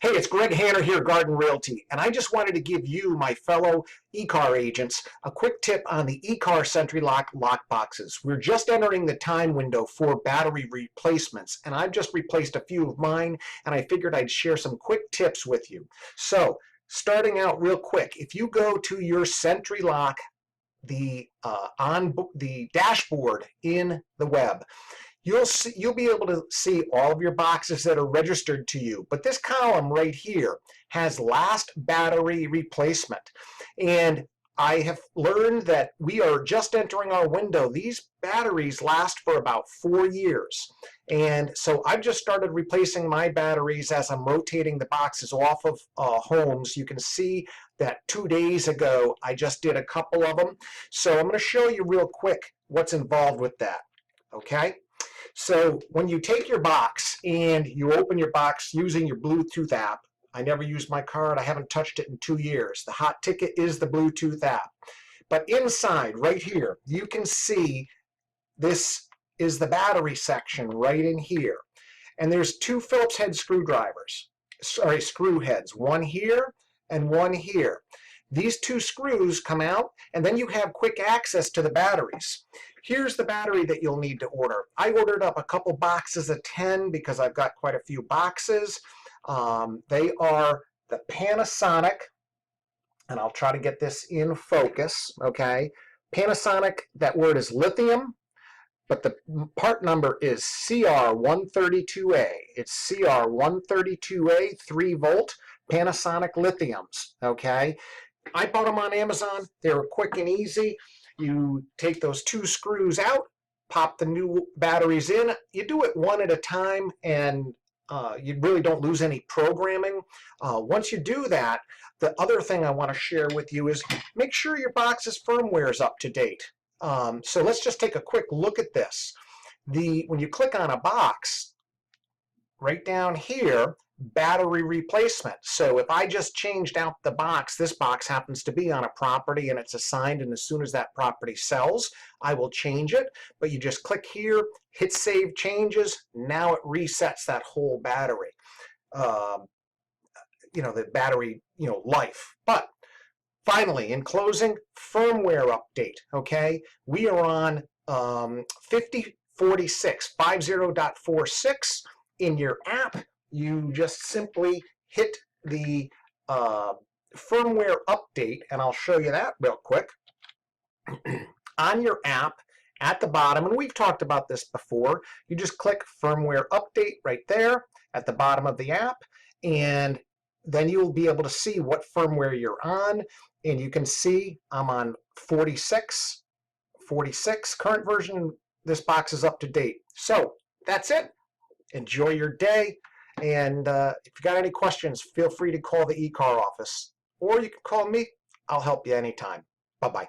Hey, it's Greg Hanner here, Garden Realty, and I just wanted to give you, my fellow ECAR agents, a quick tip on the ECAR SentriLock lock boxes. We're just entering the time window for battery replacements, and I've just replaced a few of mine, and I figured I'd share some quick tips with you. So, starting out real quick, if you go to your SentriLock, on the dashboard in the web, you'll be able to see all of your boxes that are registered to you. But this column right here has last battery replacement. And I have learned that we are just entering our window. These batteries last for about 4 years. And so I've just started replacing my batteries as I'm rotating the boxes off of homes. You can see that 2 days ago, I just did a couple of them. So I'm going to show you real quick what's involved with that. Okay? So when you take your box and you open your box using your Bluetooth app, I never used my card, I haven't touched it in 2 years. The hot ticket is the Bluetooth app. But inside, right here, you can see this is the battery section right in here. And there's 2 Phillips head screwdrivers, screw heads, one here and one here. These 2 screws come out, and then you have quick access to the batteries. Here's the battery that you'll need to order. I ordered up a couple boxes of 10 because I've got quite a few boxes. They are the Panasonic, and I'll try to get this in focus, okay? Panasonic, that word is lithium, but the part number is CR123A. It's CR123A, 3 volt, Panasonic lithiums, okay? I bought them on Amazon. They were quick and easy. You take those 2 screws out, pop the new batteries in. You do it one at a time, and you really don't lose any programming. Once you do that, the other thing I want to share with you is make sure your box's firmware is up to date. So let's just take a quick look at this. When you click on a box, right down here, battery replacement. So if I just changed out the box, this box happens to be on a property and it's assigned, and as soon as that property sells, I will change it. But you just click here, hit save changes, now it resets that whole battery, the battery, life. But finally, in closing, firmware update, okay? We are on 50.46 in your app. You just simply hit the firmware update, and I'll show you that real quick. On your app, at the bottom, and we've talked about this before, you just click firmware update right there at the bottom of the app, and then you'll be able to see what firmware you're on, and you can see I'm on 46, current version. This box is up to date. So that's it. Enjoy your day. And if you got any questions, feel free to call the ECAR office, or you can call me. I'll help you anytime. Bye-bye.